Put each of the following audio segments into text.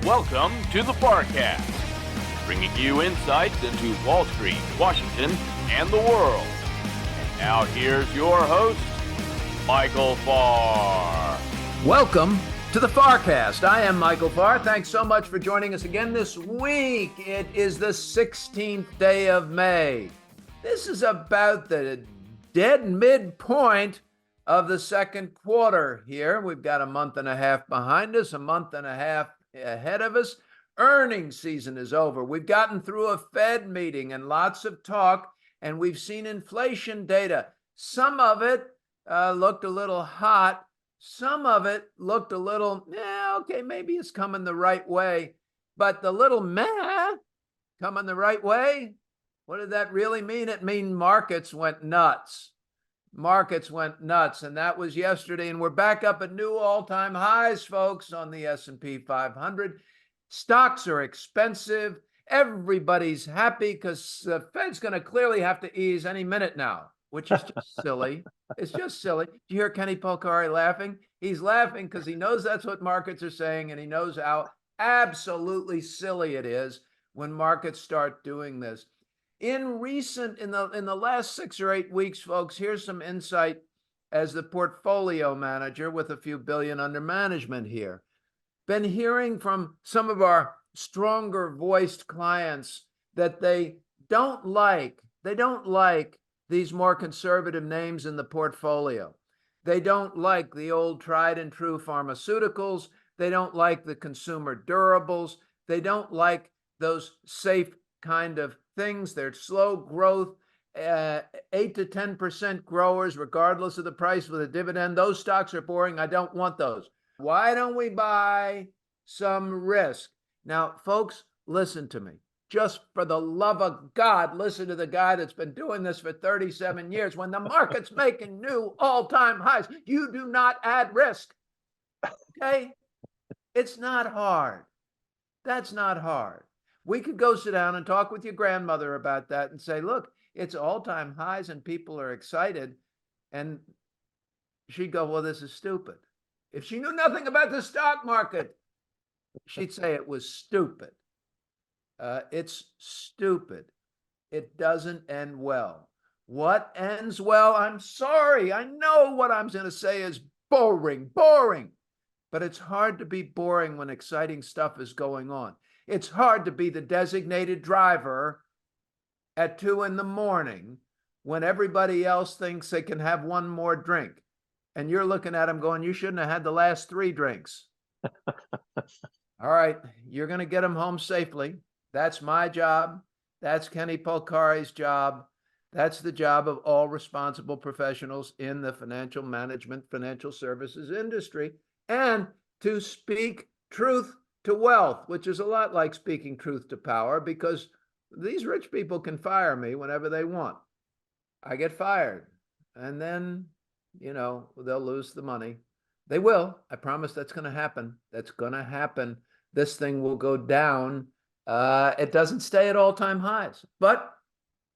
Welcome to the Farr Cast, bringing you insights into Wall Street, Washington, and the world. And now here's your host, Michael Farr. Welcome to the Farr Cast. I am Michael Farr. Thanks so much for joining us again this week. It is the 16th day of May. This is about the dead midpoint of the second quarter here. We've got a month and a half behind us, a month and a half ahead of us. Earnings season is over. We've gotten through a Fed meeting and lots of talk, and we've seen inflation data. Some of it looked a little hot. Some of it looked a little, okay, maybe it's coming the right way. But the little coming the right way, what did that really mean? It means markets went nuts. Markets went nuts, and that was yesterday, and we're back up at new all-time highs, folks, on the S&P 500. Stocks are expensive. Everybody's happy because the Fed's going to clearly have to ease any minute now, which is just silly. It's just silly. Did you hear Kenny Polcari laughing? He's laughing because he knows that's what markets are saying, and he knows how absolutely silly it is when markets start doing this. In the last 6 or 8 weeks, folks, here's some insight as the portfolio manager with a few billion under management here. Been hearing from some of our stronger voiced clients that they don't like these more conservative names in the portfolio. They don't like the old tried and true pharmaceuticals. They don't like the consumer durables. They don't like those safe kind of things. They're slow growth, 8 to 10% growers, regardless of the price with a dividend. Those stocks are boring. I don't want those. Why don't we buy some risk? Now, folks, listen to me. Just for the love of God, listen to the guy that's been doing this for 37 years. When the market's making new all-time highs, you do not add risk. Okay? It's not hard. That's not hard. We could go sit down and talk with your grandmother about that and say, look, it's all-time highs and people are excited. And she'd go, well, this is stupid. If she knew nothing about the stock market, she'd say it was stupid. It's stupid. It doesn't end well. What ends well? I'm sorry. I know what I'm going to say is boring. But it's hard to be boring when exciting stuff is going on. It's hard to be the designated driver at 2 a.m. when everybody else thinks they can have one more drink. And you're looking at them going, you shouldn't have had the last 3 drinks. All right, you're going to get them home safely. That's my job. That's Kenny Polcari's job. That's the job of all responsible professionals in the financial management, financial services industry, and to speak truth to wealth, which is a lot like speaking truth to power, because these rich people can fire me whenever they want. I get fired, and then, they'll lose the money. They will. I promise that's going to happen. That's going to happen. This thing will go down. It doesn't stay at all-time highs, but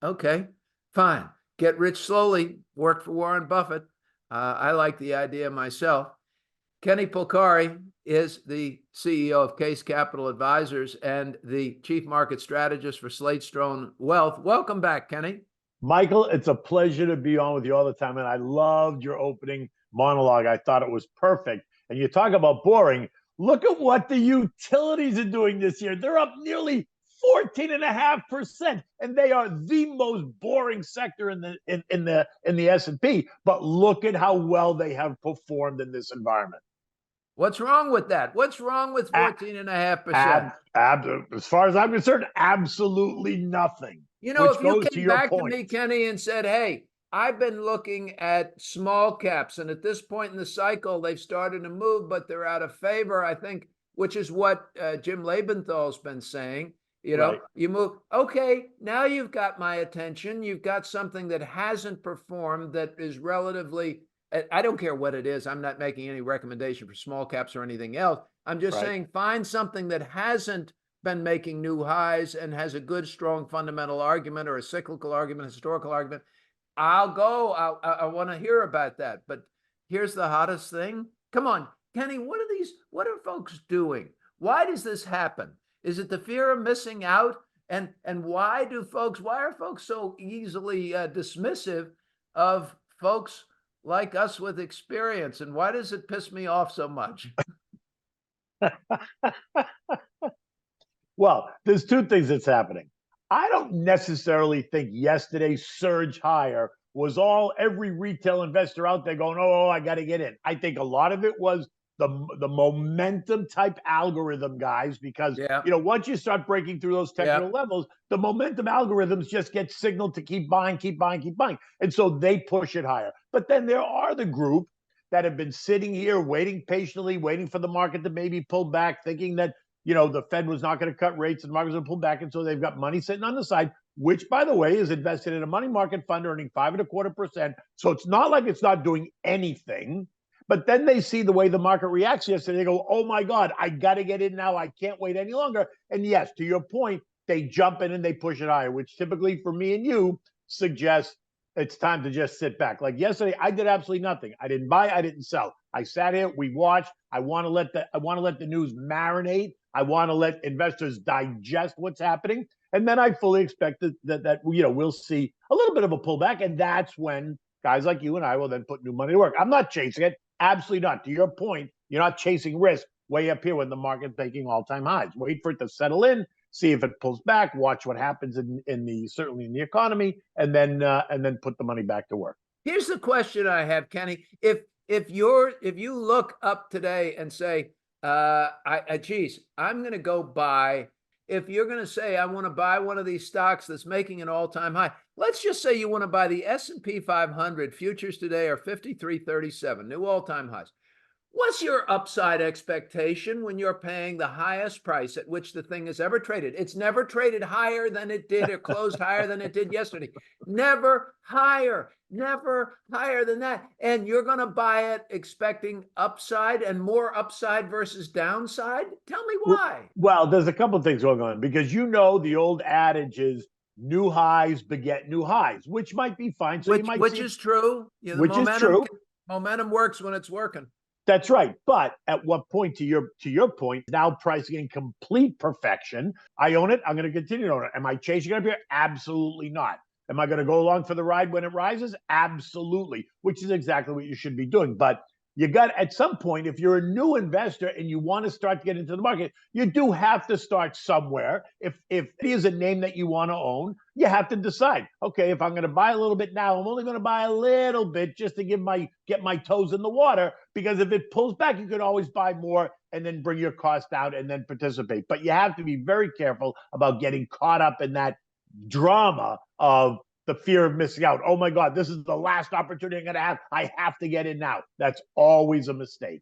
okay, fine. Get rich slowly. Work for Warren Buffett. I like the idea myself. Kenny Polcari is the CEO of Case Capital Advisors and the chief market strategist for Slate Stone Wealth. Welcome back, Kenny. Michael, it's a pleasure to be on with you all the time. And I loved your opening monologue. I thought it was perfect. And you talk about boring. Look at what the utilities are doing this year. They're up nearly 14.5%, and they are the most boring sector in the S&P. But look at how well they have performed in this environment. What's wrong with that? What's wrong with 14.5%? As far as I'm concerned, absolutely nothing. If you came back to me, Kenny, and said, hey, I've been looking at small caps, and at this point in the cycle, they've started to move, but they're out of favor, I think, which is what Jim Lebenthal's been saying. Right. You move. Okay, now you've got my attention. You've got something that hasn't performed that is relatively, I don't care what it is. I'm not making any recommendation for small caps or anything else. I'm just saying find something that hasn't been making new highs and has a good, strong fundamental argument or a cyclical argument, historical argument. I'll go. I want to hear about that. But here's the hottest thing. Come on, Kenny, what are folks doing? Why does this happen? Is it the fear of missing out? And why are folks so easily dismissive of folks like us with experience? And why does it piss me off so much? Well, there's two things that's happening. I don't necessarily think yesterday's surge higher was all every retail investor out there going, oh, I got to get in. I think a lot of it was the momentum type algorithm, guys, because once you start breaking through those technical levels, the momentum algorithms just get signaled to keep buying, keep buying, keep buying. And so they push it higher. But then there are the group that have been sitting here waiting patiently, waiting for the market to maybe pull back, thinking that the Fed was not going to cut rates and the market's going to pull back. And so they've got money sitting on the side, which, by the way, is invested in a money market fund earning 5.25%. So it's not like it's not doing anything. But then they see the way the market reacts yesterday. They go, oh, my God, I got to get in now. I can't wait any longer. And yes, to your point, they jump in and they push it higher, which typically for me and you suggests it's time to just sit back. Like yesterday, I did absolutely nothing. I didn't buy, I didn't sell. I sat here, we watched. I want to let the news marinate. I want to let investors digest what's happening. And then I fully expect that we'll see a little bit of a pullback. And that's when guys like you and I will then put new money to work. I'm not chasing it. Absolutely not. To your point, you're not chasing risk way up here when the market's making all-time highs. Wait for it to settle in, see if it pulls back, watch what happens certainly in the economy, and then put the money back to work. Here's the question I have, Kenny. If you look up today and say, geez, I'm going to go buy. If you're going to say, I want to buy one of these stocks that's making an all-time high, let's just say you want to buy the S&P 500 futures today are 53.37, new all-time highs. What's your upside expectation when you're paying the highest price at which the thing has ever traded? It's never traded higher than it did or closed higher than it did yesterday. Never higher than that. And you're going to buy it expecting upside and more upside versus downside? Tell me why. Well, there's a couple of things going on because the old adage is new highs beget new highs, which might be fine. So which is true. Which is true. Momentum works when it's working. That's right. But at what point, to your point, now pricing in complete perfection, I own it. I'm going to continue to own it. Am I chasing it up here? Absolutely not. Am I going to go along for the ride when it rises? Absolutely, which is exactly what you should be doing. But you got at some point, if you're a new investor and you want to start to get into the market, you do have to start somewhere. If it is a name that you want to own, you have to decide, okay, if I'm going to buy a little bit now, I'm only going to buy a little bit just to get my toes in the water, because if it pulls back, you could always buy more and then bring your cost down and then participate. But you have to be very careful about getting caught up in that drama of the fear of missing out. Oh my God, this is the last opportunity I'm going to have. I have to get in now. That's always a mistake.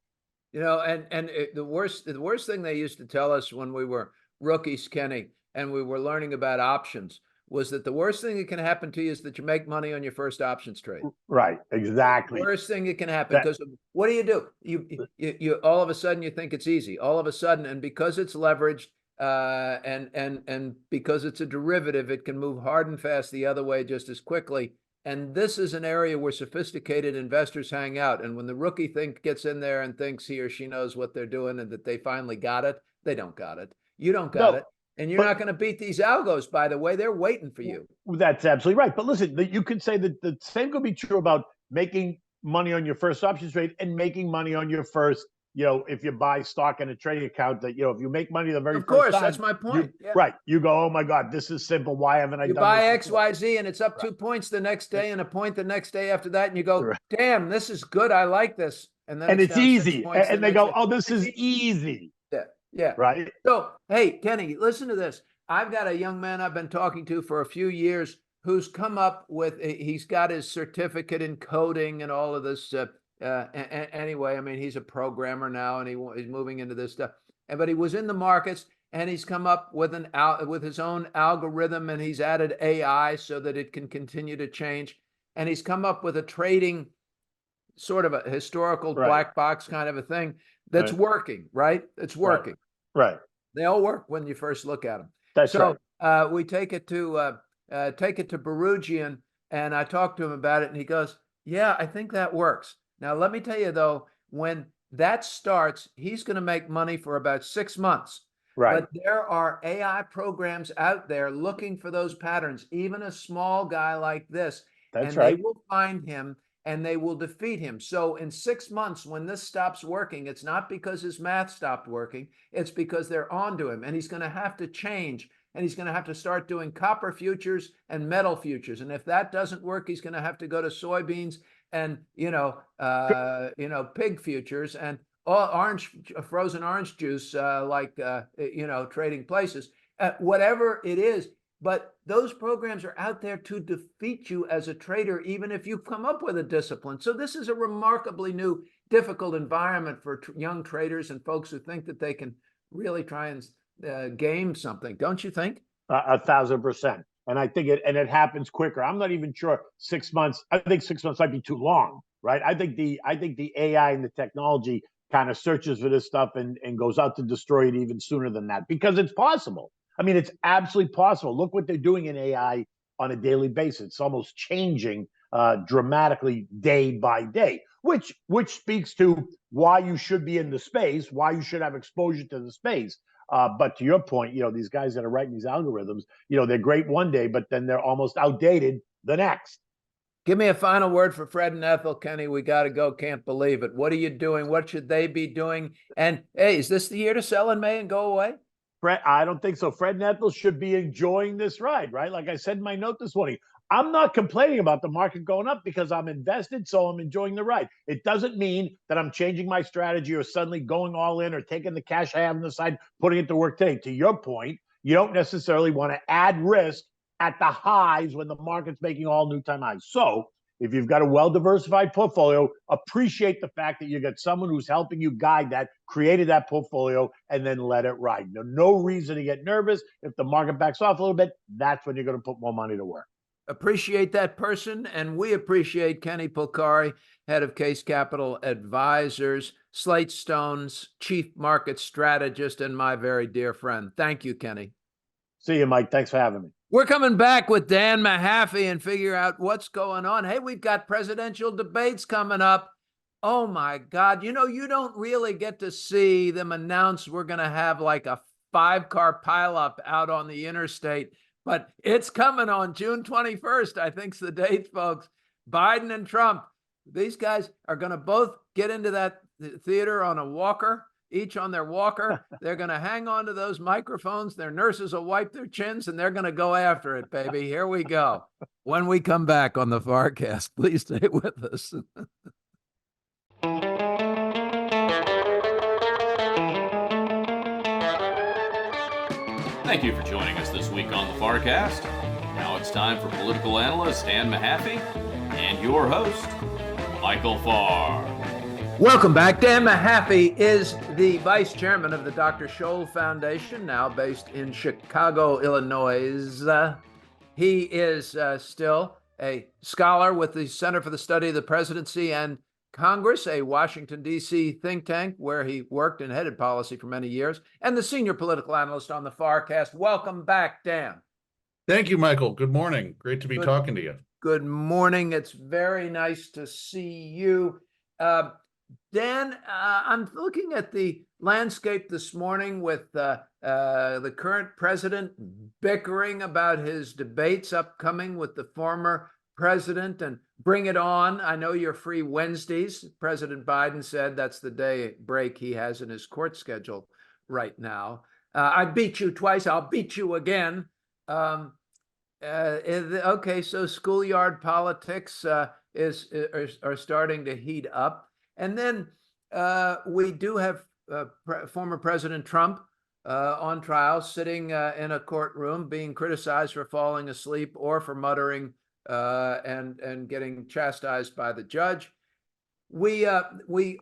The worst thing they used to tell us when we were rookies, Kenny, and we were learning about options was that the worst thing that can happen to you is that you make money on your first options trade. Right, exactly. The worst thing that can happen, because what do? You all of a sudden you think it's easy. All of a sudden, and because it's leveraged, and because it's a derivative, it can move hard and fast the other way just as quickly. And this is an area where sophisticated investors hang out. And when the rookie gets in there and thinks he or she knows what they're doing and that they finally got it, they don't got it. You don't got it. And you're not going to beat these algos, by the way. They're waiting for you. That's absolutely right. But listen, you could say that the same could be true about making money on your first options trade and making money on your first, if you buy stock in a trading account, that, if you make money the very first time. Of course, that's my point. Right. You go, oh my God, this is simple. Why haven't I done this? You buy XYZ and it's up 2 points the next day and a point the next day after that. And you go, damn, this is good. I like this. And then it's easy. And they go, oh, this is easy. Yeah. Right. So, hey, Kenny, listen to this. I've got a young man I've been talking to for a few years who's come up with, he's got his certificate in coding and all of this. Anyway, I mean, he's a programmer now and he's moving into this stuff. But he was in the markets and he's come up with with his own algorithm, and he's added AI so that it can continue to change. And he's come up with a trading sort of a historical black box kind of a thing that's working, right? It's working. Right. They all work when you first look at them. That's right. We take it to Perugian, and I talked to him about it, and he goes, yeah, I think that works. Now, let me tell you, though, when that starts, he's going to make money for about 6 months. Right. But there are AI programs out there looking for those patterns, even a small guy like this, That's and they right. will find him and they will defeat him. So in 6 months, when this stops working, it's not because his math stopped working, it's because they're onto him, and he's going to have to change, and he's going to have to start doing copper futures and metal futures. And if that doesn't work, he's going to have to go to soybeans and pig futures and frozen orange juice, trading places, whatever it is. But those programs are out there to defeat you as a trader, even if you've come up with a discipline. So this is a remarkably new, difficult environment for young traders and folks who think that they can really try and game something. Don't you think? 1,000%. And I think it happens quicker. I'm not even sure 6 months. I think 6 months might be too long, right? I think the AI and the technology kind of searches for this stuff and goes out to destroy it even sooner than that, because it's possible. I mean, it's absolutely possible. Look what they're doing in AI on a daily basis. It's almost changing dramatically day by day, which speaks to why you should be in the space, why you should have exposure to the space. But to your point, these guys that are writing these algorithms, they're great one day, but then they're almost outdated the next. Give me a final word for Fred and Ethel, Kenny. We got to go. Can't believe it. What are you doing? What should they be doing? And hey, is this the year to sell in May and go away? Fred, I don't think so. Fred and Ethel should be enjoying this ride, right? Like I said in my note this morning, I'm not complaining about the market going up because I'm invested, so I'm enjoying the ride. It doesn't mean that I'm changing my strategy or suddenly going all in or taking the cash I have on the side, putting it to work today. To your point, you don't necessarily want to add risk at the highs when the market's making all new time highs. So if you've got a well-diversified portfolio, appreciate the fact that you got someone who's helping you guide that, created that portfolio, and then let it ride. No reason to get nervous. If the market backs off a little bit, that's when you're going to put more money to work. Appreciate that person, and we appreciate Kenny Polcari, head of Case Capital Advisors, Slate Stone's chief market strategist, and my very dear friend. Thank you, Kenny. See you, Mike. Thanks for having me. We're coming back with Dan Mahaffee and figure out what's going on. Hey, we've got presidential debates coming up. Oh, my God. You don't really get to see them announce we're going to have like a 5-car pileup out on the interstate. But it's coming on June 21st, I think's the date, folks. Biden and Trump, these guys are going to both get into that theater on a walker, each on their walker. They're going to hang on to those microphones. Their nurses will wipe their chins, and they're going to go after it, baby. Here we go. When we come back on the FarrCast, please stay with us. Thank you for joining us this week on the FarrCast. Now it's time for political analyst Dan Mahaffee and your host, Michael Farr. Welcome back. Dan Mahaffee is the vice chairman of the Dr. Scholl Foundation, now based in Chicago, Illinois. He is still a scholar with the Center for the Study of the Presidency and Congress, a Washington, D.C. think tank where he worked and headed policy for many years, and the senior political analyst on the FarrCast. Welcome back, Dan. Thank you, Michael. Good morning. Great to be talking to you. Good morning. It's very nice to see you. Dan, I'm looking at the landscape this morning with the current president bickering about his debates upcoming with the former president, and bring it on. I know you're free Wednesdays. President Biden said that's the day break he has in his court schedule right now. I beat you twice. I'll beat you again. Okay, so schoolyard politics are starting to heat up. And then we do have former President Trump on trial, sitting in a courtroom, being criticized for falling asleep or for muttering and getting chastised by the judge. We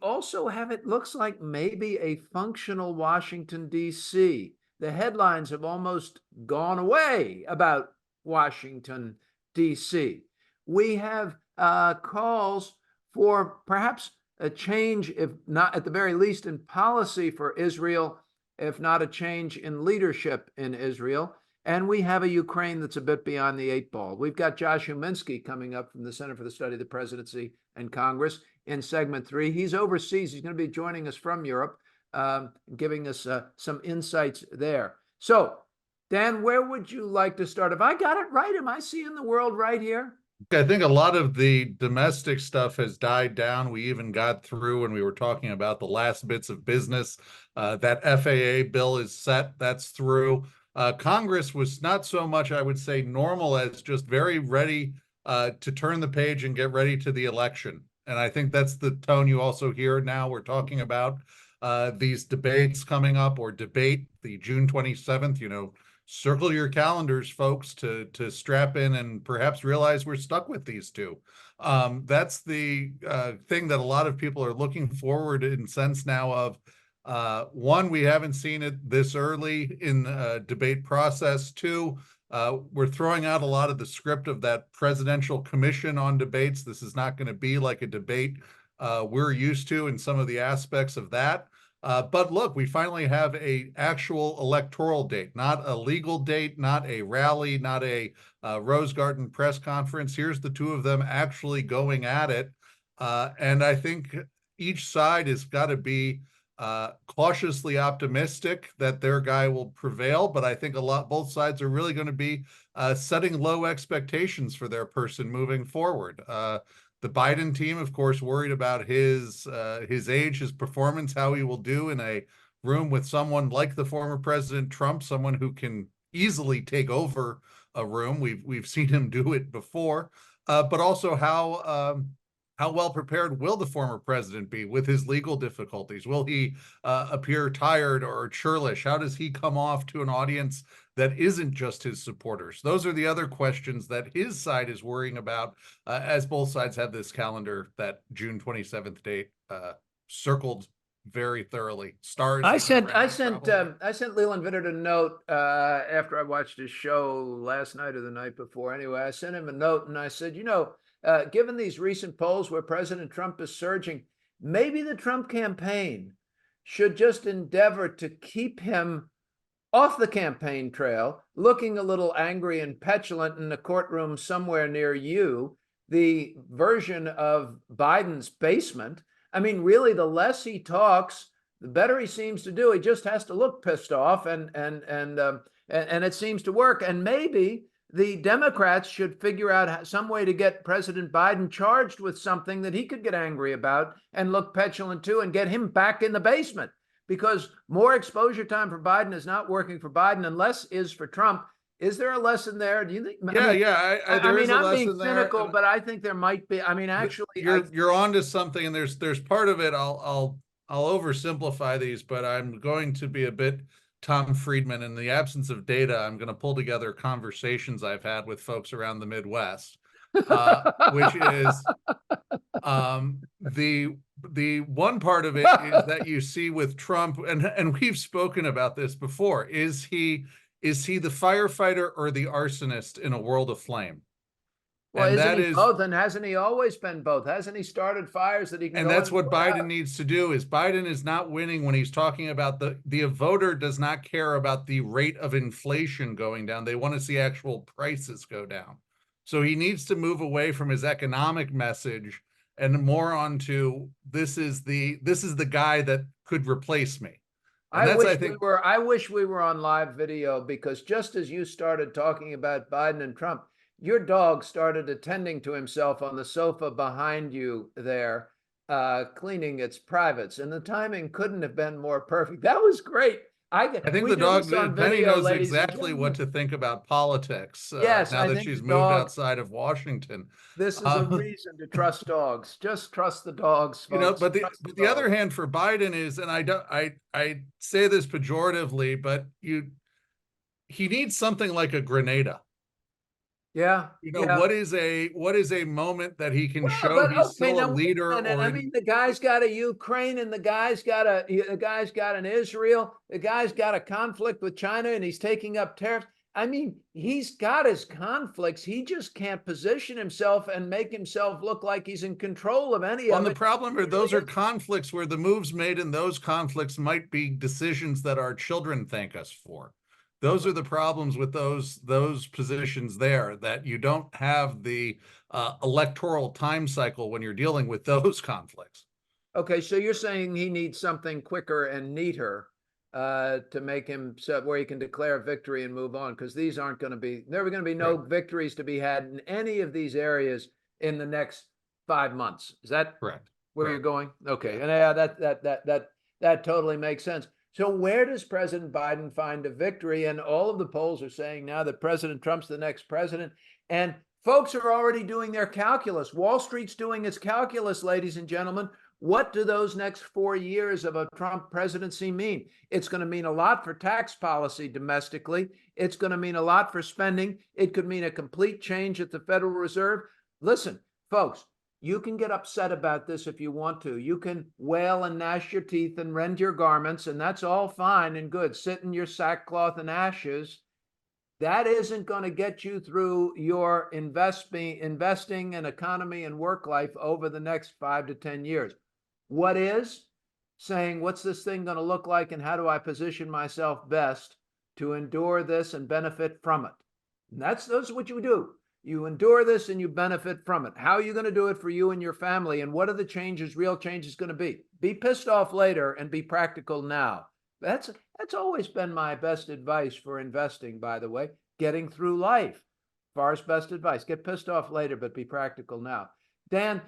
also have, it looks like, maybe a functional Washington, D.C. The headlines have almost gone away about Washington, D.C. We have calls for perhaps a change, if not at the very least in policy for Israel, if not a change in leadership in Israel. and we have a Ukraine that's a bit beyond the 8 ball. We've got Josh Huminski coming up from the Center for the Study of the Presidency and Congress in segment 3. He's overseas. He's going to be joining us from Europe, giving us some insights there. So, Dan, where would you like to start? Have I got it right? Am I seeing the world right here? I think a lot of the domestic stuff has died down. We even got through when we were talking about the last bits of business. That FAA bill is set. That's through. Congress was not so much, I would say, normal as just very ready to turn the page and get ready to the election. And I think that's the tone you also hear now. We're talking about these debates coming up, or debate the June 27th, circle your calendars, folks, to strap in and perhaps realize we're stuck with these two. That's the thing that a lot of people are looking forward in sense now of, one, we haven't seen it this early in the debate process. Two, we're throwing out a lot of the script of that presidential commission on debates. This is not going to be like a debate we're used to in some of the aspects of that. But look, we finally have a actual electoral date, not a legal date, not a rally, not a Rose Garden press conference. Here's the two of them actually going at it. And I think each side has got to be cautiously optimistic that their guy will prevail. But I think both sides are really going to be setting low expectations for their person moving forward. The Biden team, of course, worried about his age, his performance, how he will do in a room with someone like the former President Trump, someone who can easily take over a room. We've seen him do it before, but also how well prepared will the former president be with his legal difficulties? Will he appear tired or churlish? How does he come off to an audience that isn't just his supporters? Those are the other questions that his side is worrying about, as both sides have this calendar, that June 27th date circled very thoroughly. Stars. I sent Leland Vittert a note after I watched his show last night or the night before. Anyway, I sent him a note and I said, given these recent polls where President Trump is surging, maybe the Trump campaign should just endeavor to keep him off the campaign trail, looking a little angry and petulant in a courtroom somewhere near you, the version of Biden's basement. I mean, really, the less he talks, the better he seems to do. He just has to look pissed off, and it seems to work. And maybe the Democrats should figure out some way to get President Biden charged with something that he could get angry about and look petulant to, and get him back in the basement. Because more exposure time for Biden is not working for Biden, and less is for Trump. Is there a lesson there? Do you think? I mean, I'm being cynical, but I think there might be. I mean, actually, you're onto something, and there's part of it. I'll oversimplify these, but I'm going to be a bit Tom Friedman. In the absence of data, I'm going to pull together conversations I've had with folks around the Midwest, which is the one part of it is that you see with Trump, and we've spoken about this before. Is he the firefighter or the arsonist in a world of flame? Well, isn't he both? And hasn't he always been both? Hasn't he started fires that he can? And that's what Biden needs to do. Is Biden is not winning when he's talking about the voter does not care about the rate of inflation going down. They want to see actual prices go down. So he needs to move away from his economic message and more onto this is the guy that could replace me. I wish we were on live video, because just as you started talking about Biden and Trump, your dog started attending to himself on the sofa behind you there, cleaning its privates, and the timing couldn't have been more perfect. That was great. I think the dog, Penny, knows exactly what to think about politics. Yes, now that she's moved outside of Washington. This is a reason to trust dogs. Just trust the dogs, folks. But the other hand for Biden is, and I say this pejoratively, but he needs something like a Grenada. Yeah. What is a moment that he can show he's still a leader? I mean, the guy's got a Ukraine, and the guy's got an Israel, the guy's got a conflict with China, and he's taking up tariffs. I mean, he's got his conflicts. He just can't position himself and make himself look like he's in control of any of it. And the problem are those are conflicts where the moves made in those conflicts might be decisions that our children thank us for. Those are the problems with those positions there, that you don't have the electoral time cycle when you're dealing with those conflicts. Okay, so you're saying he needs something quicker and neater to make him so where he can declare victory and move on, because these aren't going to be, there are going to be no Right. victories to be had in any of these areas in the next 5 months. Is that Correct. where Correct. you're going? Okay, and yeah, that totally makes sense. So where does President Biden find a victory? And all of the polls are saying now that President Trump's the next president, and folks are already doing their calculus. Wall Street's doing its calculus, ladies and gentlemen. What do those next 4 years of a Trump presidency mean? It's going to mean a lot for tax policy domestically. It's going to mean a lot for spending. It could mean a complete change at the Federal Reserve. Listen, folks, you can get upset about this if you want to. You can wail and gnash your teeth and rend your garments, and that's all fine and good. Sit in your sackcloth and ashes. That isn't going to get you through your investing in economy and work life over the next 5 to 10 years. What is? Saying, what's this thing going to look like, and how do I position myself best to endure this and benefit from it? And that's what you do. You endure this and you benefit from it. How are you going to do it for you and your family? And what are the changes, real changes, going to be? Be pissed off later and be practical now. That's always been my best advice for investing, by the way. Getting through life. Farr's best advice. Get pissed off later, but be practical now. Dan,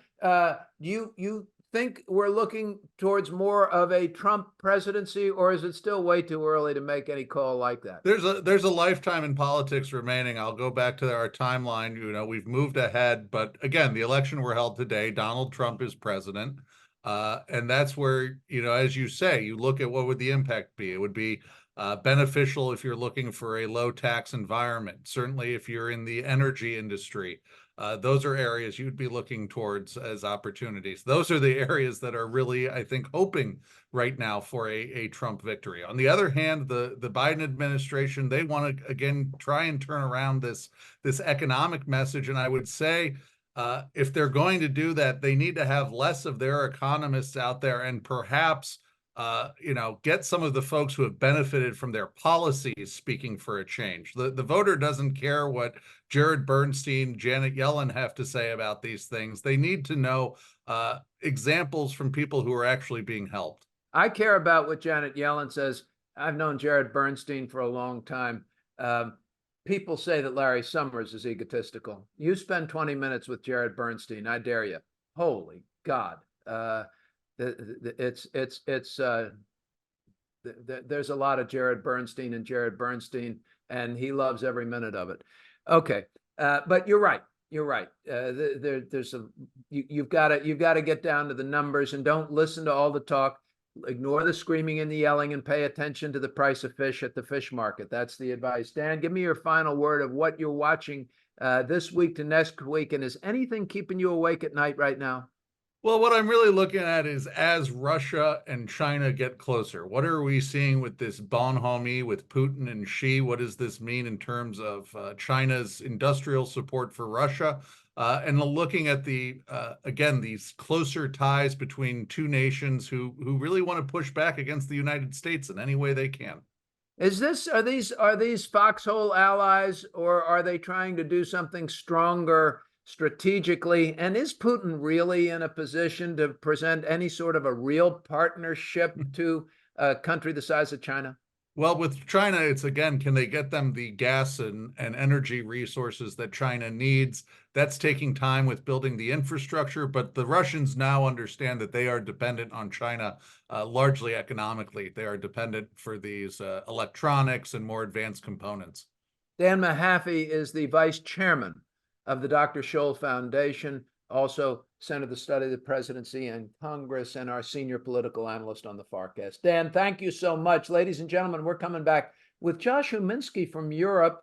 you think we're looking towards more of a Trump presidency, or is it still way too early to make any call like that? There's a lifetime in politics remaining. I'll go back to our timeline. We've moved ahead, but again, the election were held today. Donald Trump is president. And that's where, as you say, you look at what would the impact be. It would be beneficial if you're looking for a low tax environment. Certainly if you're in the energy industry, those are areas you'd be looking towards as opportunities. Those are the areas that are really, I think, hoping right now for a Trump victory. On the other hand, the Biden administration, they want to, again, try and turn around this economic message. And I would say, if they're going to do that, they need to have less of their economists out there and perhaps get some of the folks who have benefited from their policies speaking for a change. The voter doesn't care what Jared Bernstein, Janet Yellen have to say about these things. They need to know examples from people who are actually being helped. I care about what Janet Yellen says. I've known Jared Bernstein for a long time. People say that Larry Summers is egotistical. You spend 20 minutes with Jared Bernstein, I dare you. Holy God. There's a lot of Jared Bernstein, and he loves every minute of it. Okay, but you're right. You've got to get down to the numbers and don't listen to all the talk. Ignore the screaming and the yelling and pay attention to the price of fish at the fish market. That's the advice. Dan, give me your final word of what you're watching this week to next week, and is anything keeping you awake at night right now? Well, what I'm really looking at is, as Russia and China get closer, what are we seeing with this bonhomie with Putin and Xi? What does this mean in terms of China's industrial support for Russia? And looking at again, these closer ties between two nations who really want to push back against the United States in any way they can. Are these foxhole allies, or are they trying to do something stronger strategically? And is Putin really in a position to present any sort of a real partnership to a country the size of China? Well, with China, it's again, can they get them the gas and energy resources that China needs? That's taking time with building the infrastructure, but the Russians now understand that they are dependent on China, largely economically. They are dependent for these electronics and more advanced components. Dan Mahaffee is the vice chairman of the Dr. Scholl Foundation, also Center of the Study of the Presidency and Congress, and our senior political analyst on the Farr Cast. Dan, thank you so much. Ladies and gentlemen, we're coming back with Joshua Huminski from Europe.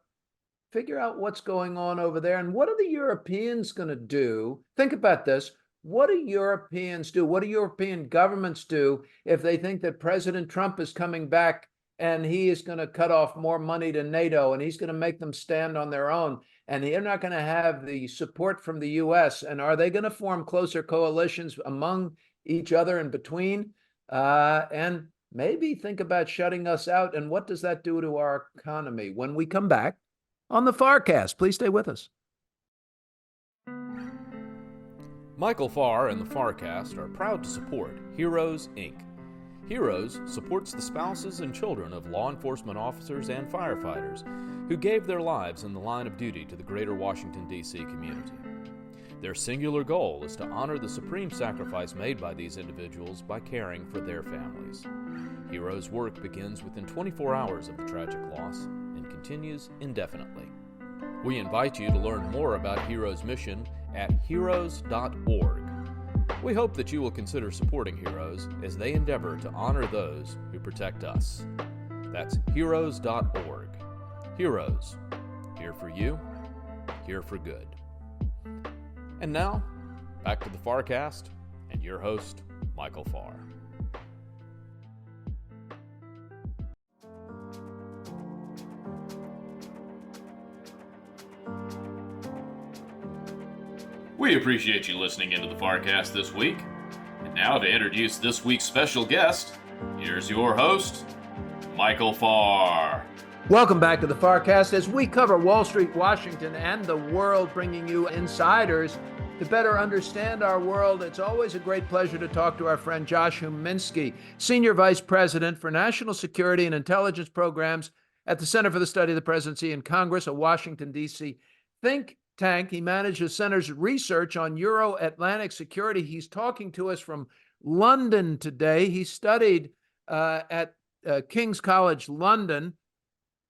Figure out what's going on over there, and what are the Europeans going to do? Think about this. What do Europeans do? What do European governments do if they think that President Trump is coming back and he is going to cut off more money to NATO, and he's going to make them stand on their own, and they're not going to have the support from the U.S.? And are they going to form closer coalitions among each other and between? And maybe think about shutting us out. And what does that do to our economy? When we come back on the Farr Cast, please stay with us. Michael Farr and the FarrCast are proud to support Heroes, Inc. Heroes supports the spouses and children of law enforcement officers and firefighters who gave their lives in the line of duty to the greater Washington, D.C. community. Their singular goal is to honor the supreme sacrifice made by these individuals by caring for their families. Heroes' work begins within 24 hours of the tragic loss and continues indefinitely. We invite you to learn more about Heroes' mission at heroes.org. We hope that you will consider supporting Heroes as they endeavor to honor those who protect us. That's heroes.org. Heroes, here for you, here for good. And now, back to the FarrCast and your host, Michael Farr. We appreciate you listening into the FarrCast this week. And now to introduce this week's special guest, here's your host, Michael Farr. Welcome back to the FarrCast as we cover Wall Street, Washington, and the world, bringing you insiders to better understand our world. It's always a great pleasure to talk to our friend Josh Huminski, Senior Vice President for National Security and Intelligence Programs at the Center for the Study of the Presidency and Congress, a Washington, D.C. think tank. He manages the center's research on Euro-Atlantic security. He's talking to us from London today. He studied at King's College London,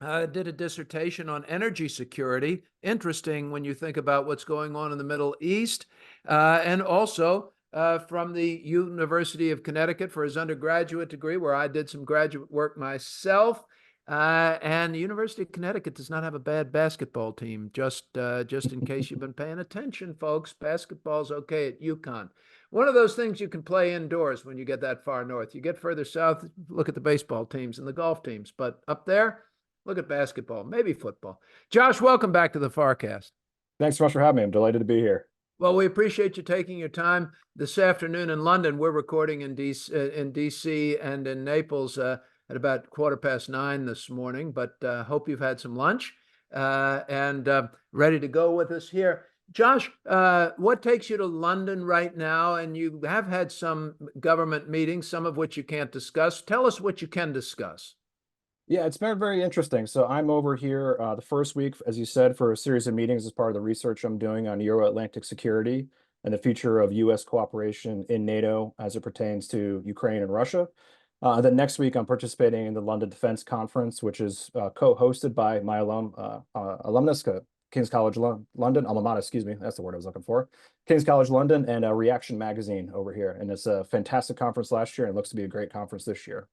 did a dissertation on energy security. Interesting when you think about what's going on in the Middle East. And also from the University of Connecticut for his undergraduate degree, where I did some graduate work myself. And the University of Connecticut does not have a bad basketball team, just in case you've been paying attention, folks. Basketball's okay at UConn. One of those things you can play indoors when you get that far north. You get further south, look at the baseball teams and the golf teams. But up there, look at basketball, maybe football. Josh, welcome back to the FarrCast. Thanks so much for having me. I'm delighted to be here. Well, we appreciate you taking your time this afternoon in London. We're recording in DC and in Naples at about 9:15 this morning, but hope you've had some lunch and ready to go with us here. Josh, what takes you to London right now? And you have had some government meetings, some of which you can't discuss. Tell us what you can discuss. Yeah, it's been very interesting. So I'm over here the first week, as you said, for a series of meetings as part of the research I'm doing on Euro-Atlantic security and the future of U.S. cooperation in NATO as it pertains to Ukraine and Russia. Then next week, I'm participating in the London Defense Conference, which is co-hosted by my alumnus, King's College London, alma mater, excuse me, that's the word I was looking for, King's College London, and Reaction Magazine over here. And it's a fantastic conference last year, and it looks to be a great conference this year.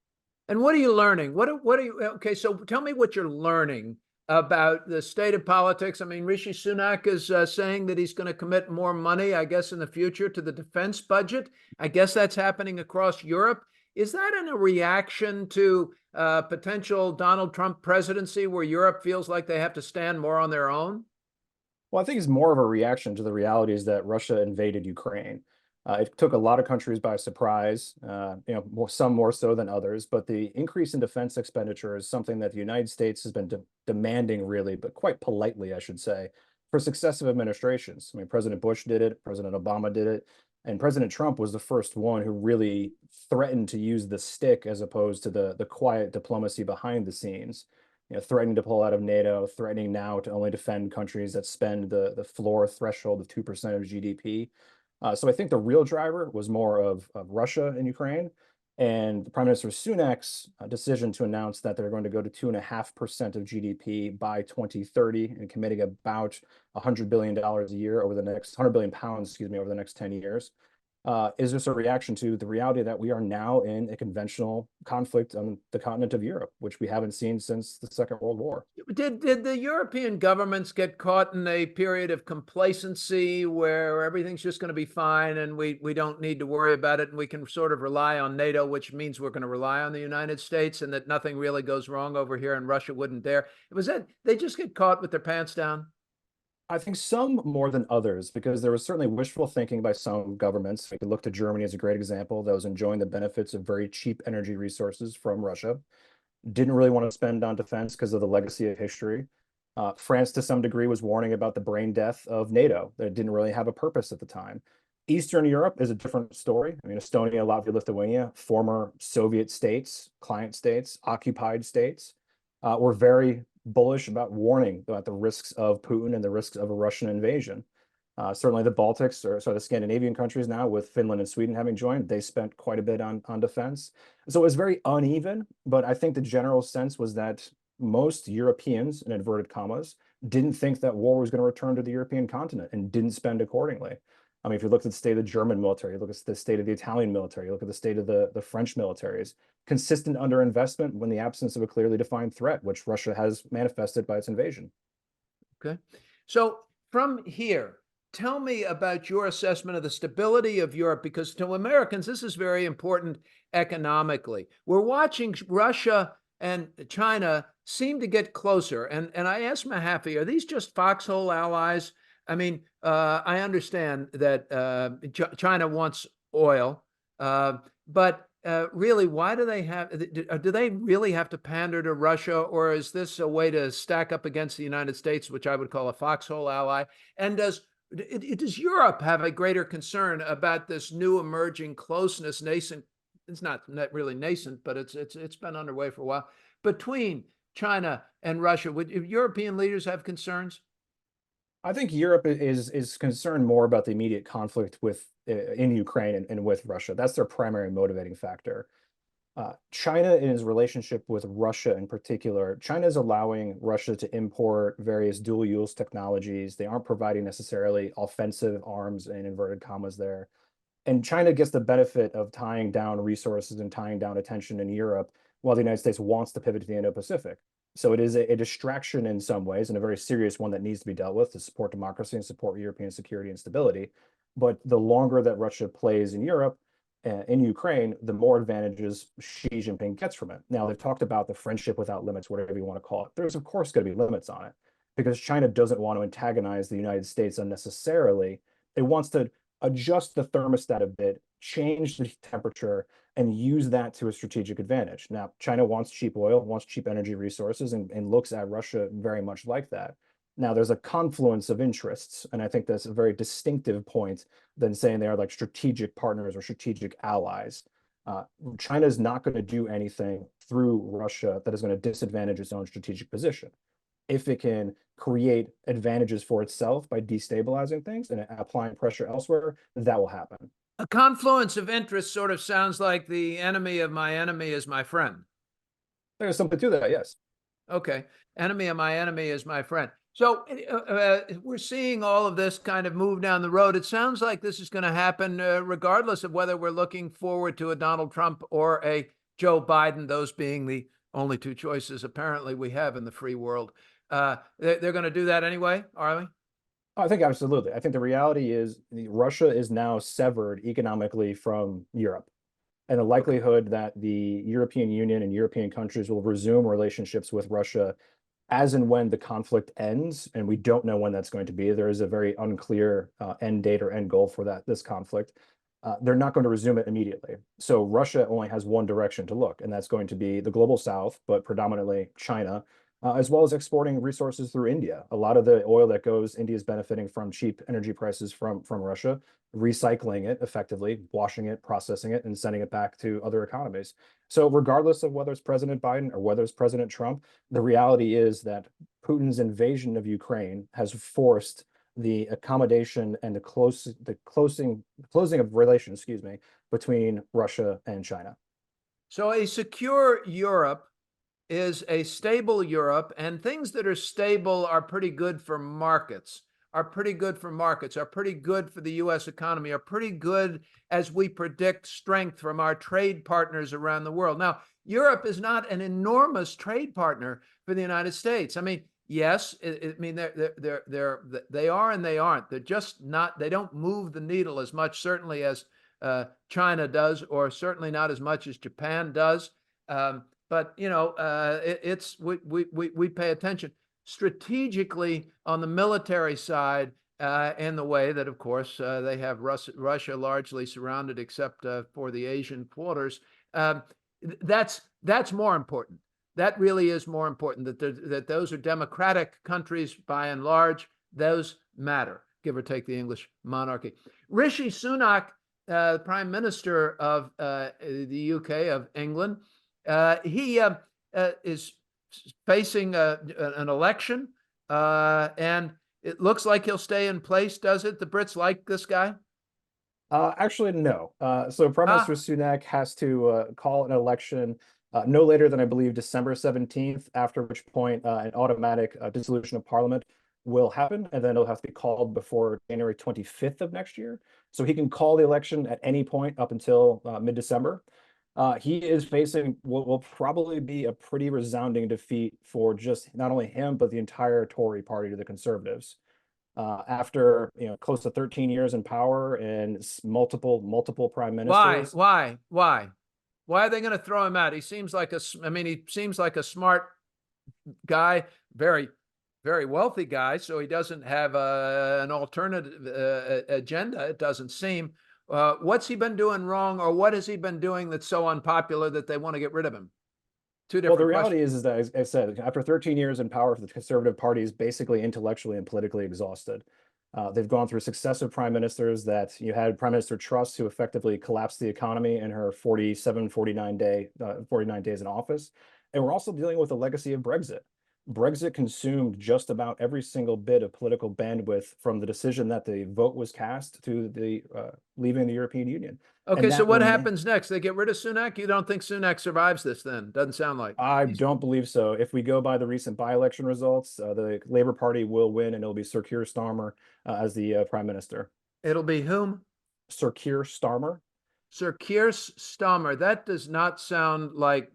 And what are you learning? What are you, okay, so tell me what you're learning about the state of politics. I mean, Rishi Sunak is saying that he's going to commit more money, I guess, in the future to the defense budget. I guess that's happening across Europe. Is that in a reaction to potential Donald Trump presidency where Europe feels like they have to stand more on their own? Well, I think it's more of a reaction to the realities that Russia invaded Ukraine. It took a lot of countries by surprise, some more so than others, but the increase in defense expenditure is something that the United States has been demanding, really, but quite politely, I should say, for successive administrations. I mean, President Bush did it, President Obama did it, and President Trump was the first one who really threatened to use the stick as opposed to the quiet diplomacy behind the scenes. Threatening to pull out of NATO, threatening now to only defend countries that spend the floor threshold of 2% of GDP. So I think the real driver was more of Russia and Ukraine, and Prime Minister Sunak's decision to announce that they're going to go to 2.5% of GDP by 2030 and committing about $100 billion a year over the next 100 billion pounds, excuse me, over the next 10 years. Is just a reaction to the reality that we are now in a conventional conflict on the continent of Europe, which we haven't seen since the Second World War. Did the European governments get caught in a period of complacency where everything's just going to be fine and we don't need to worry about it and we can sort of rely on NATO, which means we're going to rely on the United States and that nothing really goes wrong over here and Russia wouldn't dare? Was that they just get caught with their pants down? I think some more than others, because there was certainly wishful thinking by some governments. We could look to Germany as a great example that was enjoying the benefits of very cheap energy resources from Russia. Didn't really want to spend on defense because of the legacy of history. France, to some degree, was warning about the brain death of NATO, that it didn't really have a purpose at the time. Eastern Europe is a different story. I mean, Estonia, Latvia, Lithuania, former Soviet states, client states, occupied states, were very bullish about warning about the risks of Putin and the risks of a Russian invasion. Certainly the Baltics, or sorry, the Scandinavian countries now, with Finland and Sweden having joined, they spent quite a bit on defense. So it was very uneven, but I think the general sense was that most Europeans, in inverted commas, didn't think that war was going to return to the European continent and didn't spend accordingly. I mean, if you look at the state of the German military, you look at the state of the Italian military, you look at the state of the French militaries, consistent underinvestment when the absence of a clearly defined threat, which Russia has manifested by its invasion. Okay. So from here, tell me about your assessment of the stability of Europe, because to Americans, this is very important economically. We're watching Russia and China seem to get closer. And I asked Mahaffee, are these just foxhole allies? I mean, I understand that China wants oil, but really, why do they really have to pander to Russia, or is this a way to stack up against the United States, which I would call a foxhole ally? And does Europe have a greater concern about this new emerging closeness, nascent? It's not really nascent, but it's been underway for a while, between China and Russia. Would European leaders have concerns? I think Europe is concerned more about the immediate conflict with in Ukraine and with Russia. That's their primary motivating factor. China, in its relationship with Russia in particular, China is allowing Russia to import various dual use technologies. They aren't providing necessarily offensive arms in inverted commas there. And China gets the benefit of tying down resources and tying down attention in Europe, while the United States wants to pivot to the Indo-Pacific. So it is a distraction in some ways, and a very serious one that needs to be dealt with to support democracy and support European security and stability. But the longer that Russia plays in Europe, in Ukraine, the more advantages Xi Jinping gets from it. Now, they've talked about the friendship without limits, whatever you want to call it. There's, of course, going to be limits on it, because China doesn't want to antagonize the United States unnecessarily. It wants to adjust the thermostat a bit, change the temperature, and use that to a strategic advantage. Now, China wants cheap oil, wants cheap energy resources, and looks at Russia very much like that. Now, there's a confluence of interests, and I think that's a very distinctive point than saying they are like strategic partners or strategic allies. China is not going to do anything through Russia that is going to disadvantage its own strategic position. If it can create advantages for itself by destabilizing things and applying pressure elsewhere, that will happen. A confluence of interests sort of sounds like the enemy of my enemy is my friend. There's something to that, yes. Okay. Enemy of my enemy is my friend. So we're seeing all of this kind of move down the road. It sounds like this is going to happen regardless of whether we're looking forward to a Donald Trump or a Joe Biden, those being the only two choices apparently we have in the free world. They're going to do that anyway, are they? I think absolutely. I think the reality is Russia is now severed economically from Europe. And the likelihood that the European Union and European countries will resume relationships with Russia as and when the conflict ends, and we don't know when that's going to be. There is a very unclear end date or end goal for this conflict. They're not going to resume it immediately. So Russia only has one direction to look, and that's going to be the global south, but predominantly China, as well as exporting resources through India. A lot of the oil that goes, India is benefiting from cheap energy prices from Russia, recycling it effectively, washing it, processing it, and sending it back to other economies. So regardless of whether it's President Biden or whether it's President Trump, the reality is that Putin's invasion of Ukraine has forced the accommodation and the closing of relations, between Russia and China. So a secure Europe is a stable Europe, and things that are stable are pretty good for markets, are pretty good for the U.S. economy, are pretty good as we predict strength from our trade partners around the world. Now, Europe is not an enormous trade partner for the United States. I mean, yes, they are and they aren't. They're just not, they don't move the needle as much, certainly as China does, or certainly not as much as Japan does. But we pay attention. strategically on the military side, in the way that, of course, they have Russia largely surrounded except for the Asian quarters. That's more important. That really is more important, that those are democratic countries by and large. Those matter, give or take the English monarchy. Rishi Sunak, Prime Minister of the UK, of England, he is facing an election, and it looks like he'll stay in place, does it? The Brits like this guy? Actually, no. So Prime Minister Sunak has to call an election no later than, I believe, December 17th, after which point an automatic dissolution of Parliament will happen, and then it'll have to be called before January 25th of next year. So he can call the election at any point up until mid-December. He is facing what will probably be a pretty resounding defeat for just not only him, but the entire Tory party to the Conservatives. After close to 13 years in power and multiple prime ministers. Why are they going to throw him out? He seems like he seems like a smart guy, very, very wealthy guy, so he doesn't have an alternative agenda, it doesn't seem. What's he been doing wrong, or what has he been doing that's so unpopular that they want to get rid of him? Well, the reality is that, as I said, after 13 years in power, the Conservative Party is basically intellectually and politically exhausted. They've gone through successive prime ministers. That you had Prime Minister Truss, who effectively collapsed the economy in her 49 days in office. And we're also dealing with the legacy of Brexit. Brexit consumed just about every single bit of political bandwidth from the decision that the vote was cast to the leaving the European Union. Okay, so what happens next? They get rid of Sunak? You don't think Sunak survives this then? Doesn't sound like. I don't believe so. If we go by the recent by-election results, the Labour Party will win, and it'll be Sir Keir Starmer as the Prime Minister. It'll be whom? Sir Keir Starmer. Sir Keir Starmer. That does not sound like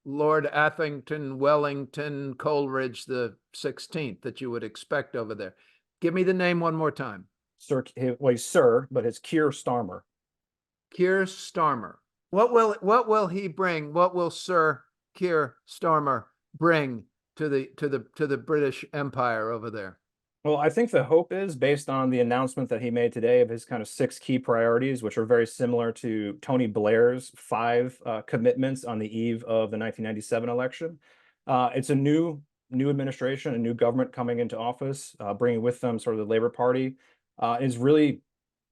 Lord Atherton Wellington Coleridge the 16th that you would expect over there. Give me the name one more time. Sir, but it's Keir Starmer. Keir Starmer. What will he bring? What will Sir Keir Starmer bring to the British Empire over there? Well, I think the hope is, based on the announcement that he made today of his kind of 6 key priorities, which are very similar to Tony Blair's 5 commitments on the eve of the 1997 election. It's a new administration, a new government coming into office, bringing with them sort of the Labour Party. Is really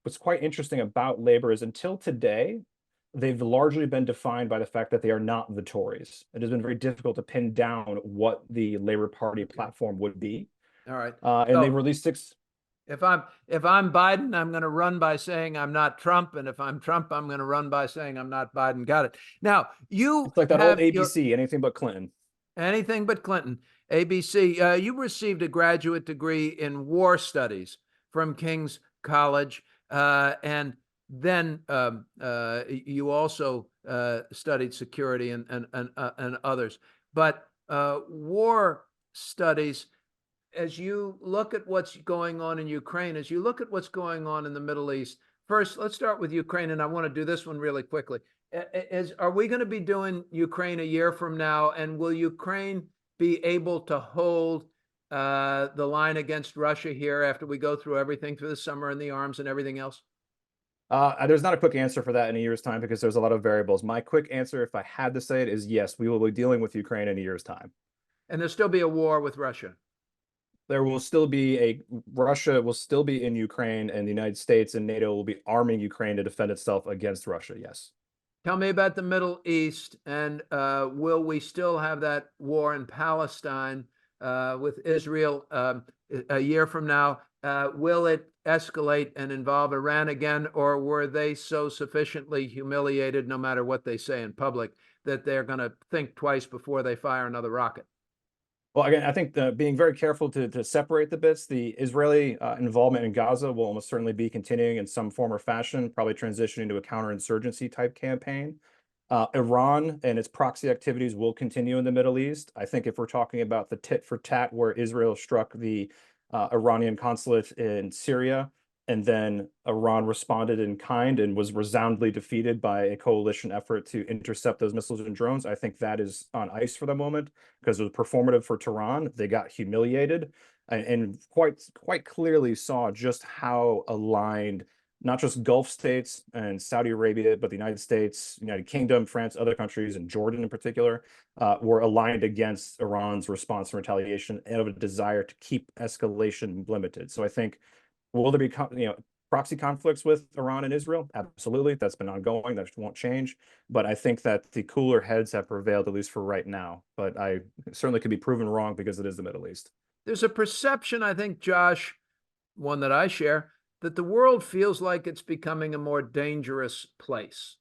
what's quite interesting about Labour is, until today, they've largely been defined by the fact that they are not the Tories. It has been very difficult to pin down what the Labour Party platform would be. All right. And they've released 6. If I'm Biden, I'm going to run by saying I'm not Trump, and if I'm Trump, I'm going to run by saying I'm not Biden. Got it. Now it's like that old ABC, anything but Clinton. Anything but Clinton. ABC. You received a graduate degree in war studies from King's College, and then you also studied security and others. But war studies. As you look at what's going on in Ukraine, as you look at what's going on in the Middle East, first, let's start with Ukraine, and I want to do this one really quickly. Are we going to be doing Ukraine a year from now, and will Ukraine be able to hold the line against Russia here after we go through everything through the summer and the arms and everything else? There's not a quick answer for that in a year's time, because there's a lot of variables. My quick answer, if I had to say it, is yes, we will be dealing with Ukraine in a year's time. And there'll still be a war with Russia. There will still be Russia will still be in Ukraine, and the United States and NATO will be arming Ukraine to defend itself against Russia. Yes. Tell me about the Middle East, and will we still have that war in Palestine with Israel a year from now? Will it escalate and involve Iran again, or were they so sufficiently humiliated, no matter what they say in public, that they're going to think twice before they fire another rocket? Well, again, I think being very careful to separate the bits. The Israeli involvement in Gaza will almost certainly be continuing in some form or fashion, probably transitioning to a counterinsurgency type campaign. Iran and its proxy activities will continue in the Middle East. I think if we're talking about the tit for tat where Israel struck the Iranian consulate in Syria, And then Iran responded in kind and was resoundingly defeated by a coalition effort to intercept those missiles and drones. I think that is on ice for the moment because it was performative for Tehran. They got humiliated and quite clearly saw just how aligned not just Gulf states and Saudi Arabia, but the United States, United Kingdom, France, other countries, and Jordan in particular, were aligned against Iran's response and retaliation and of a desire to keep escalation limited. So I think, will there be proxy conflicts with Iran and Israel? Absolutely. That's been ongoing. That won't change. But I think that the cooler heads have prevailed, at least for right now. But I certainly could be proven wrong because it is the Middle East. There's a perception, I think, Josh, one that I share, that the world feels like it's becoming a more dangerous place.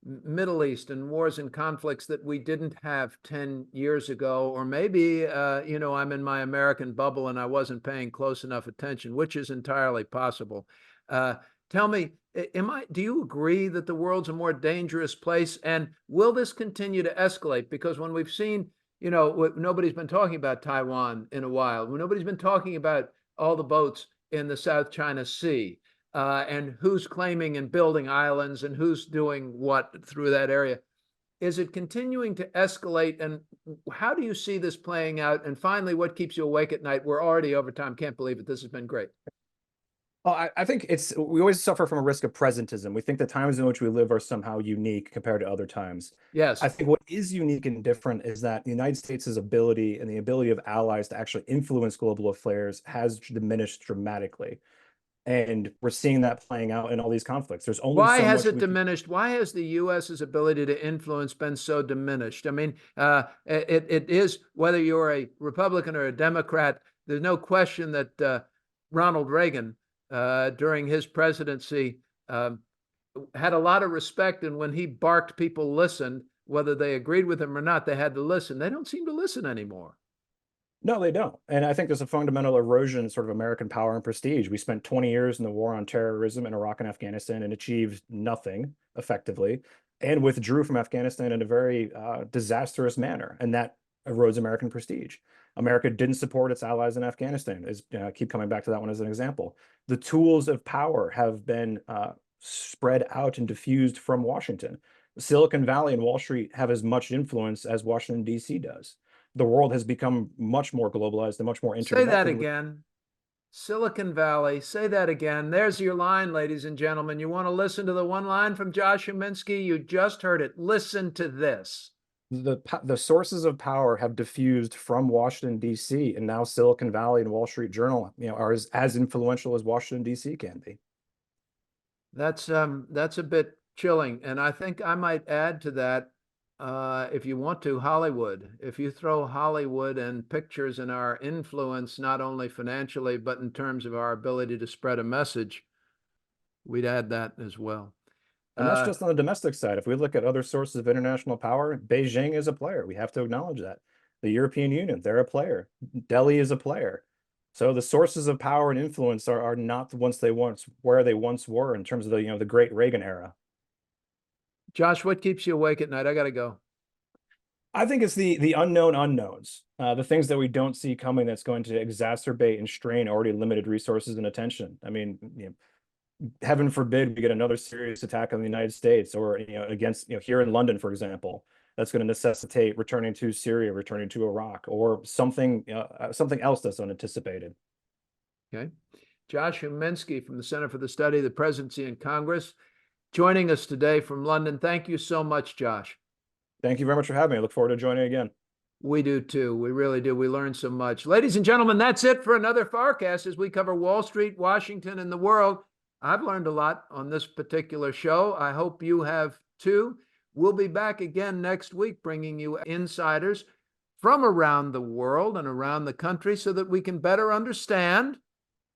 Middle East and wars and conflicts that we didn't have 10 years ago, or maybe, I'm in my American bubble and I wasn't paying close enough attention, which is entirely possible. Tell me, do you agree that the world's a more dangerous place? And will this continue to escalate? Because when we've seen, nobody's been talking about Taiwan in a while. Nobody's been talking about all the boats in the South China Sea, and who's claiming and building islands and who's doing what through that area. Is it continuing to escalate? And how do you see this playing out? And finally, what keeps you awake at night? We're already over time. Can't believe it. This has been great. Well, I think we always suffer from a risk of presentism. We think the times in which we live are somehow unique compared to other times. Yes. I think what is unique and different is that the United States' ability and the ability of allies to actually influence global affairs has diminished dramatically. And we're seeing that playing out in all these conflicts. There's only Why so has much it diminished? Why has the U.S.'s ability to influence been so diminished? I mean, it is, whether you're a Republican or a Democrat, there's no question that Ronald Reagan, during his presidency, had a lot of respect. And when he barked, people listened, whether they agreed with him or not, they had to listen. They don't seem to listen anymore. No, they don't. And I think there's a fundamental erosion in sort of American power and prestige. We spent 20 years in the war on terrorism in Iraq and Afghanistan and achieved nothing effectively, and withdrew from Afghanistan in a very disastrous manner. And that erodes American prestige. America didn't support its allies in Afghanistan. I keep coming back to that one as an example. The tools of power have been spread out and diffused from Washington. Silicon Valley and Wall Street have as much influence as Washington, D.C. does. The world has become much more globalized and much more interconnected. Say that again. Silicon Valley. Say that again. There's your line, ladies and gentlemen. You want to listen to the one line from Joshua Huminski? You just heard it. Listen to this. The sources of power have diffused from Washington, D.C., and now Silicon Valley and Wall Street Journal, are as influential as Washington, D.C. can be. That's a bit chilling. And I think I might add to that, if you want to, Hollywood. If you throw Hollywood and pictures and our influence, not only financially, but in terms of our ability to spread a message, we'd add that as well. And that's just on the domestic side. If we look at other sources of international power, Beijing is a player. We have to acknowledge that. The European Union, they're a player. Delhi is a player. So the sources of power and influence are not where they once were in terms of the great Reagan era. Josh, what keeps you awake at night? I got to go. I think it's the unknown unknowns, the things that we don't see coming that's going to exacerbate and strain already limited resources and attention. I mean, heaven forbid we get another serious attack on the United States or against here in London, for example, that's going to necessitate returning to Syria, returning to Iraq, or something else that's unanticipated. Okay. Josh Huminski from the Center for the Study of the Presidency and Congress, joining us today from London. Thank you so much, Josh. Thank you very much for having me. I look forward to joining again. We do too. We really do. We learn so much. Ladies and gentlemen, that's it for another FarrCast as we cover Wall Street, Washington, and the world. I've learned a lot on this particular show. I hope you have too. We'll be back again next week, bringing you insiders from around the world and around the country so that we can better understand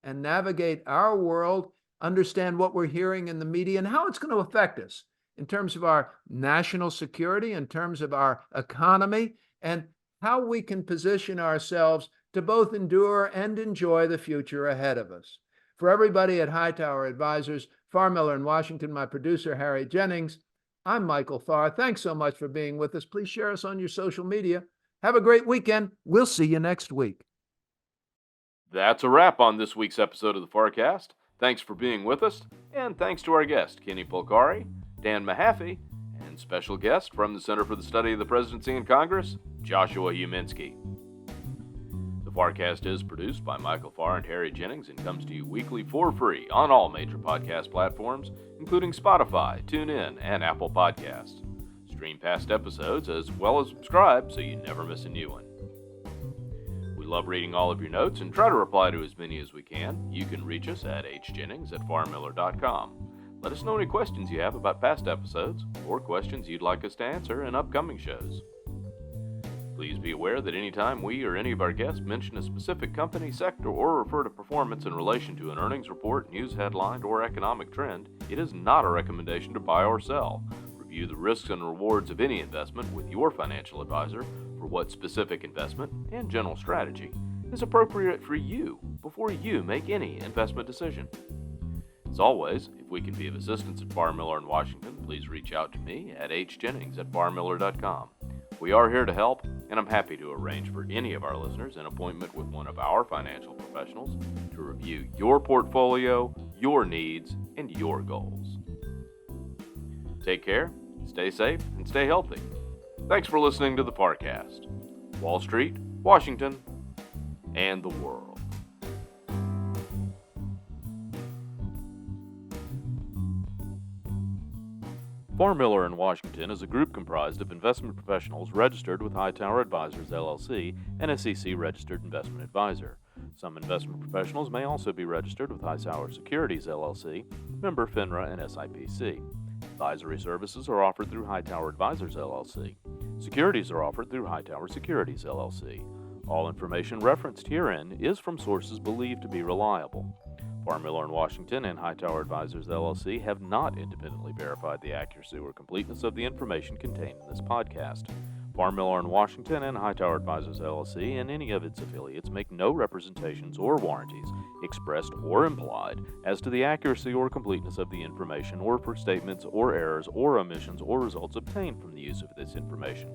and navigate our world, understand what we're hearing in the media and how it's going to affect us in terms of our national security, in terms of our economy, and how we can position ourselves to both endure and enjoy the future ahead of us. For everybody at Hightower Advisors, Farr Miller in Washington, my producer, Harry Jennings, I'm Michael Farr. Thanks so much for being with us. Please share us on your social media. Have a great weekend. We'll see you next week. That's a wrap on this week's episode of the FarrCast. Thanks for being with us, and thanks to our guest, Kenny Polcari, Dan Mahaffee, and special guest from the Center for the Study of the Presidency and Congress, Joshua Huminski. The FarrCast is produced by Michael Farr and Harry Jennings and comes to you weekly for free on all major podcast platforms, including Spotify, TuneIn, and Apple Podcasts. Stream past episodes as well as subscribe so you never miss a new one. We love reading all of your notes and try to reply to as many as we can. You can reach us at hjennings@farrmiller.com. Let us know any questions you have about past episodes or questions you'd like us to answer in upcoming shows. Please be aware that any time we or any of our guests mention a specific company, sector, or refer to performance in relation to an earnings report, news headline, or economic trend, it is not a recommendation to buy or sell. Review the risks and rewards of any investment with your financial advisor for what specific investment and general strategy is appropriate for you before you make any investment decision. As always, if we can be of assistance at Farr Miller in Washington, please reach out to me at hjennings@farrmiller.com. We are here to help, and I'm happy to arrange for any of our listeners an appointment with one of our financial professionals to review your portfolio, your needs, and your goals. Take care, stay safe, and stay healthy. Thanks for listening to the FarrCast. Wall Street, Washington, and the world. Farr Miller in Washington is a group comprised of investment professionals registered with Hightower Advisors, LLC, an SEC-registered investment advisor. Some investment professionals may also be registered with Hightower Securities, LLC, member FINRA and SIPC. Advisory services are offered through Hightower Advisors, LLC. Securities are offered through Hightower Securities, LLC. All information referenced herein is from sources believed to be reliable. Farr Miller in Washington and Hightower Advisors, LLC have not independently verified the accuracy or completeness of the information contained in this podcast. Farr Miller in Washington and Hightower Advisors, LLC and any of its affiliates make no representations or warranties, expressed or implied, as to the accuracy or completeness of the information or for statements or errors or omissions or results obtained from the use of this information.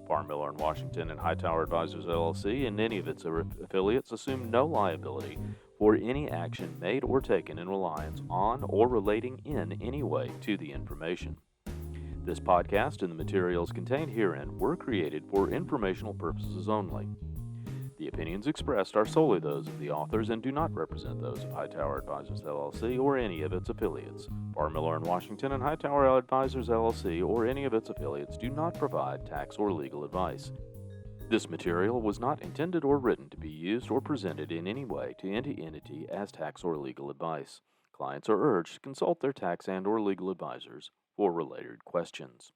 Farr Miller in Washington and Hightower Advisors, LLC and any of its affiliates assume no liability for any action made or taken in reliance on or relating in any way to the information. This podcast and the materials contained herein were created for informational purposes only. The opinions expressed are solely those of the authors and do not represent those of Hightower Advisors, LLC or any of its affiliates. Farr Miller in Washington and Hightower Advisors, LLC or any of its affiliates do not provide tax or legal advice. This material was not intended or written to be used or presented in any way to any entity as tax or legal advice. Clients are urged to consult their tax and or legal advisors for related questions.